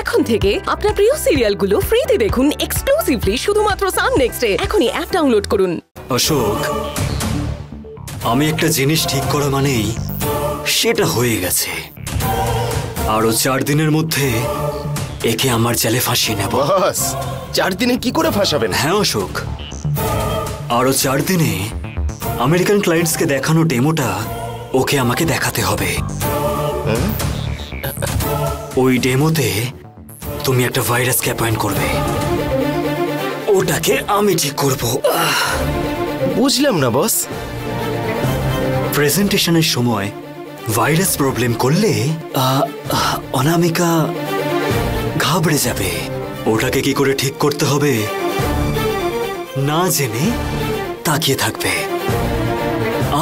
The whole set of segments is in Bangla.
এখন থেকে আপনার প্রিয় সিরিয়ালগুলো ফ্রিতে দেখুন এক্সক্লুসিভলি শুধুমাত্র সান নেক্সটে। এখনই অ্যাপ ডাউনলোড করুন। অশোক, আমি একটা জিনিস ঠিক করা মানেই সেটা হয়ে গেছে। আরো 4 দিনের মধ্যে একে আমার জালে ফাঁসিয়ে নেব। বস, 4 দিনে কি করে ফাঁসাবেন? হ্যাঁ অশোক, আরো 4 দিনে আমেরিকান ক্লায়েন্টসকে দেখানো ডেমোটা ওকে আমাকে দেখাতে হবে। ওই ডেমোতে তুমি একটা ভাইরাসকে অ্যাপয়েন্ট করবে, ওটাকে আমি ঠিক করব। বুঝলাম না বস। প্রেজেন্টেশনের সময় ভাইরাস প্রবলেম করলে অনামিকা ঘাবড়ে যাবে। ওটাকে কি করে ঠিক করতে হবে না জেনে তাকিয়ে থাকবে।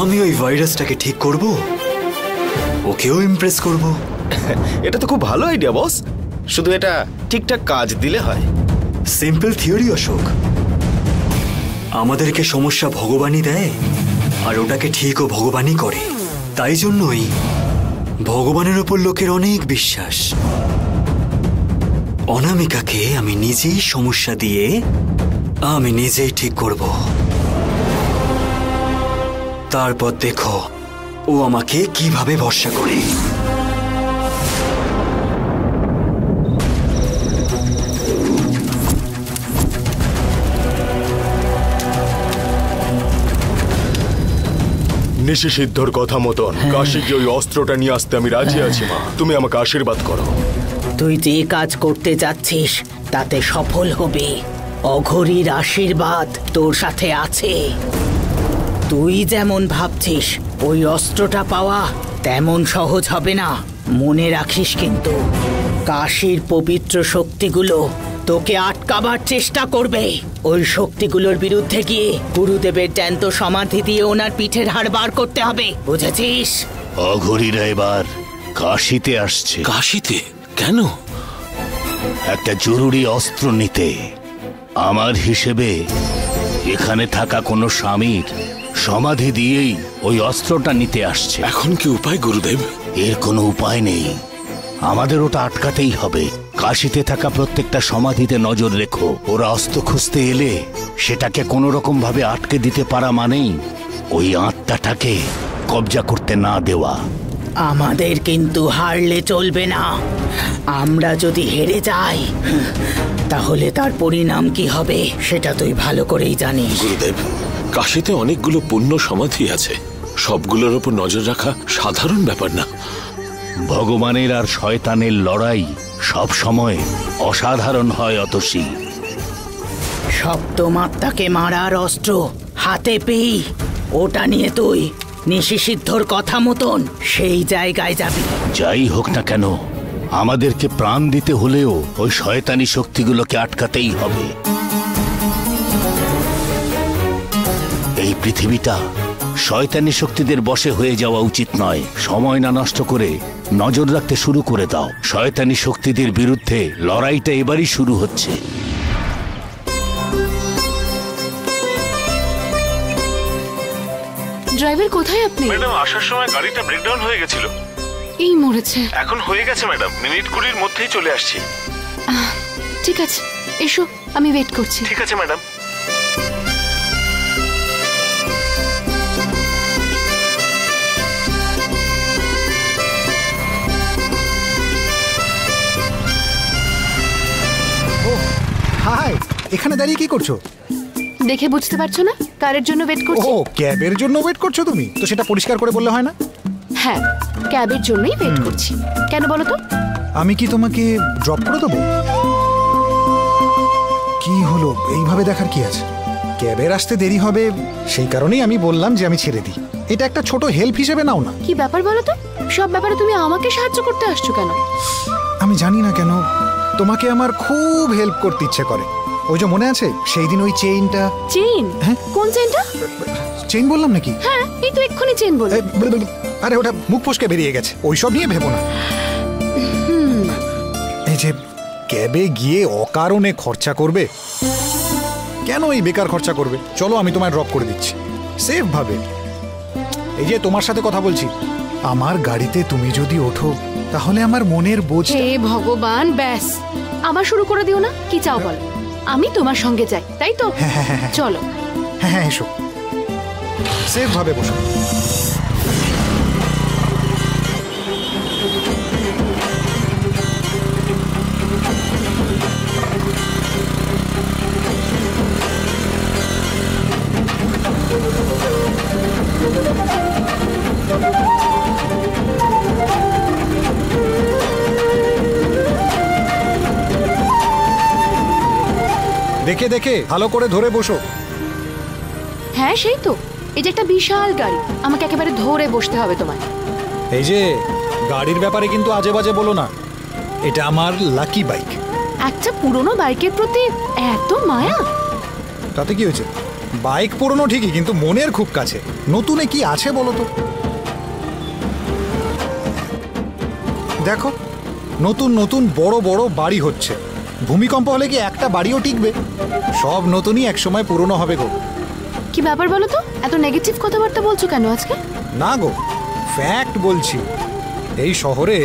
আমি ওই ভাইরাসটাকে ঠিক করব, ওকেও ইমপ্রেস করব। এটা তো খুব ভালো আইডিয়া বস, শুধু এটা ঠিকঠাক কাজ দিলে হয়। সিম্পল থিওরি অশোক, আমাদেরকে সমস্যা ভগবানই দেয় আর ওটাকে ঠিকও ভগবানই করে। তাই জন্যই ভগবানের উপর লোকের অনেক বিশ্বাস। অনামিকাকে আমি নিজেই সমস্যা দিয়ে আমি নিজেই ঠিক করব। তারপর দেখো ও আমাকে কিভাবে ভরসা করে। নিশি সিদ্ধর কথা মতন কাশীকে ওই অস্ত্রটা নিয়ে আসতে আমি রাজি আছি মা। তুমি আমাকে আশীর্বাদ করো। তুই যে কাজ করতে যাচ্ছিস তাতে সফল হবে। অঘরীর আশীর্বাদ তোর সাথে আছে। তুই যেমন ভাবছিস ওই অস্ত্রটা পাওয়া তেমন সহজ হবে না। মনে রাখিস কিন্তু কাশীর পবিত্র শক্তিগুলো তোকে আটকাবার চেষ্টা করবে। ওই শক্তিগুলোর বিরুদ্ধে গিয়ে গুরুদেবের জ্যান্ত সমাধি দিয়ে ওনার পিঠের হাড় বার করতে হবে, বুঝেছিস? অঘরীরা এবার কাশীতে আসছে। কাশীতে কেন? একটা জরুরি অস্ত্র নিতে। আমার হিসেবে এখানে থাকা কোনো স্বামীর সমাধি দিয়েই ওই অস্ত্রটা নিতে আসছে। এখন কি উপায় গুরুদেব? এর কোনো উপায় নেই, আমাদের ওটা আটকাতেই হবে। কাশীতে থাকা প্রত্যেকটা সমাধিতে নজর রেখো। ওরা অস্ত্র খুঁজতে এলে সেটাকে কোনো রকম ভাবে আটকে দিতে পারা মানেই ওই আত্মাটাকে কবজা করতে না দেওয়া। আমাদের কিন্তু হারলে চলবে না। আমরা যদি হেরে যাই তাহলে তার পরিণাম কি হবে সেটা তুই ভালো করেই জানিস। গুরুদেব, কাশীতে অনেকগুলো পুণ্য সমাধি আছে, সবগুলোর উপর নজর রাখা সাধারণ ব্যাপার না। ভগবানের আর শয়তানের লড়াই সব সময় অসাধারণ হয় অতসী। সপ্তমাত্মাকে মারার অস্ত্র হাতে পেয়ে ওটা নিয়ে তুই নিশিসিদ্ধর কথা মতন সেই জায়গায় যাবি। যাই হোক না কেন আমাদেরকে প্রাণ দিতে হলেও ওই শয়তানি শক্তিগুলোকে আটকাতেই হবে। এই পৃথিবীটা শয়তানি শক্তিদের বশে হয়ে যাওয়া উচিত নয়। সময় না নষ্ট করে নজর রাখতে শুরু করে দাও। শয়তানি শক্তিদের বিরুদ্ধে লড়াইটা এবারই শুরু হচ্ছে। ড্রাইভার কোথায় আপনি? ম্যাডাম, আসার সময় গাড়িটা ব্রেকডাউন হয়ে গেছিল। এই মরেছে। এখন হয়ে গেছে ম্যাডাম, মিনিট 20-র মধ্যেই চলে আসছি। ঠিক আছে, এসো, আমি ওয়েট করছি। ঠিক আছে ম্যাডাম। হাই, এখানে দাঁড়িয়ে কি করছো? দেখে বুঝতে পারছো না কারের জন্য ওয়েট করছি? ও, ক্যাবের জন্য ওয়েট করছো তুমি? তো সেটা পরিষ্কার করে বললে হয় না? হ্যাঁ, ক্যাবের জন্যই ওয়েট করছি। কেন বলো তো? আমি কি তোমাকে ড্রপ করে দেবো? কি হলো, এইভাবে দেখার কি আছে? ক্যাবের আসতে দেরি হবে সেই কারণেই আমি বললাম যে আমি ছেড়ে দিই। এটা একটা ছোট হেল্প হিসেবে নাও না। কি ব্যাপার বলো তো? সব ব্যাপারে তুমি আমাকে সাহায্য করতে আসছো কেন? আমি জানি না কেন তোমাকে আমার খুব হেল্প করতে ইচ্ছে করে। ওই যে মনে আছে সেই দিন ওই চেইনটা? চেইন? হ্যাঁ। কোন চেইনটা? চেইন বললাম নাকি? হ্যাঁ, এই তো এক্ষুনি চেইন বললাম। আরে ওটা মুখ ফসকে বেরিয়ে গেছে, ওইসব নিয়ে ভেবো না। এই যে ক্যাবে গিয়ে অকারণে খরচা করবে কেন? এই বেকার খরচা করবে? চলো আমি তোমায় ড্রপ করে দিচ্ছি সেফ ভাবে। এই যে তোমার সাথে কথা বলছি, আমার গাড়িতে তুমি যদি ওঠো তাহলে আমার মনের বোঝ। হে ভগবান, ব্যাস আবার শুরু করে দিও না। কি চাও বলো? আমি তোমার সঙ্গে যাই, তাই তো? চলো। হ্যাঁ হ্যাঁ, এসো, সেফ ভাবে বসো। দেখে দেখে ভালো করে ধরে বসো। হ্যাঁ সেই তো, এই যে একটা বিশাল গাড়ি, আমাকে একেবারে ধরে বসতে হবে তোমায়। এই যে গাড়ির ব্যাপারে কিন্তু আজে বাজে বলো না, এটা আমার লাকি বাইক। একটা পুরনো বাইকের প্রতি এত মায়া? তাতে কি হয়েছে? বাইক পুরনো ঠিকই, কিন্তু মনের খুব কাছে। নতুনে কি আছে বলো তো? দেখো, নতুন নতুন বড় বড় বাড়ি হচ্ছে। ভূমিকম্প হলে কি একটা বাড়িও টিকবে? সব নতুনই একসময় পুরনো হবে গো। কি ব্যাপার বলো তো, এত নেগেটিভ কথাবার্তা বলছো কেন আজকে? না গো, ফ্যাক্ট বলছি। এই শহরে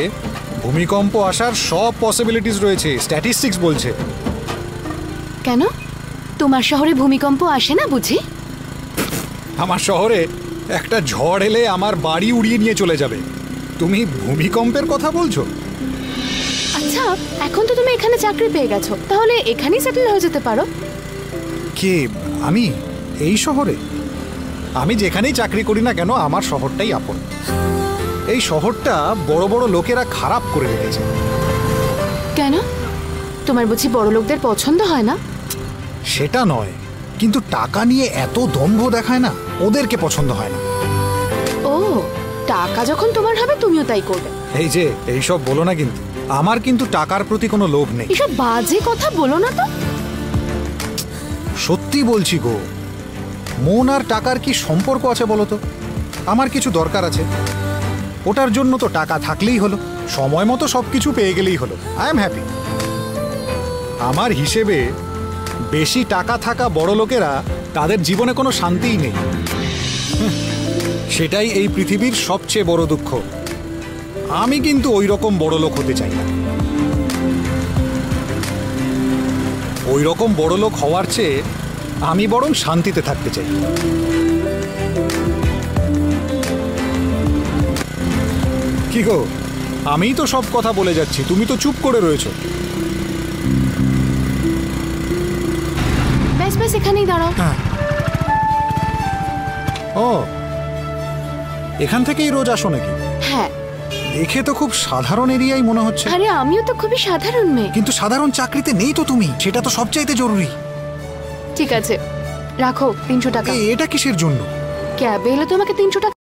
ভূমিকম্প আসার সব পসিবিলিটিস রয়েছে, স্ট্যাটিস্টিক্স বলছে। কেন, তোমার শহরে ভূমিকম্প আসে না বুঝি? আমার শহরে একটা ঝড় এলে আমার বাড়ি উড়িয়ে নিয়ে চলে যাবে। তুমি ভূমিকম্পের কথা বলছো? আচ্ছা, এখন তো তুমি এখানে চাকরি পেয়ে গেছো, তাহলে এখানেই সেটেল হয়ে যেতে পারো। কে? আমি? এই শহরে? আমি যেখানেই চাকরি করি না কেন, আমার শহরটাই আপন। এই শহরটা বড় বড় লোকেরা খারাপ করে রেখেছে। কেন, তোমার বুঝি বড় লোকদের পছন্দ হয় না? সেটা নয়, কিন্তু টাকা নিয়ে এত দম্ভ দেখায় না, ওদেরকে পছন্দ হয় না। ও, টাকা যখন তোমার হবে তুমিও তাই করবে। এই যে এইসব বলো না, কিন্তু আমার কিন্তু টাকার প্রতি কোনো লোভ নেই। এসব বাজে কথা বলো না তো। সত্যি বলছি গো, মন আর টাকার কি সম্পর্ক আছে বলো তো? আমার কিছু দরকার আছে, ওটার জন্য তো টাকা থাকলেই হলো, সময় মতো সবকিছু পেয়ে গেলেই হলো। I am happy. আমার হিসেবে বেশি টাকা থাকা বড় লোকেরা তাদের জীবনে কোনো শান্তিই নেই। সেটাই এই পৃথিবীর সবচেয়ে বড় দুঃখ। আমি কিন্তু ওই রকম বড় লোক হতে চাই না। ওই রকম বড় লোক হওয়ার চেয়ে আমি বরং শান্তিতে থাকতে চাই। কি গো, আমিই তো সব কথা বলে যাচ্ছি, তুমি তো চুপ করে রয়েছো। ব্যাস ব্যাস, এখানেই দাঁড়াও। ও, এখান থেকেই রোজ আসো নাকি? হ্যাঁ। দেখে তো খুব সাধারণ এরিয়াই মনে হচ্ছে। আরে আমিও তো খুবই সাধারণ মেয়ে। কিন্তু সাধারণ চাকরিতে নেই তো তুমি, সেটা তো সবচাইতে জরুরি। ঠিক আছে, রাখো 300 টাকা। এটা কিসের জন্য? ক্যাবে এলে তোমাকে 300 টাকা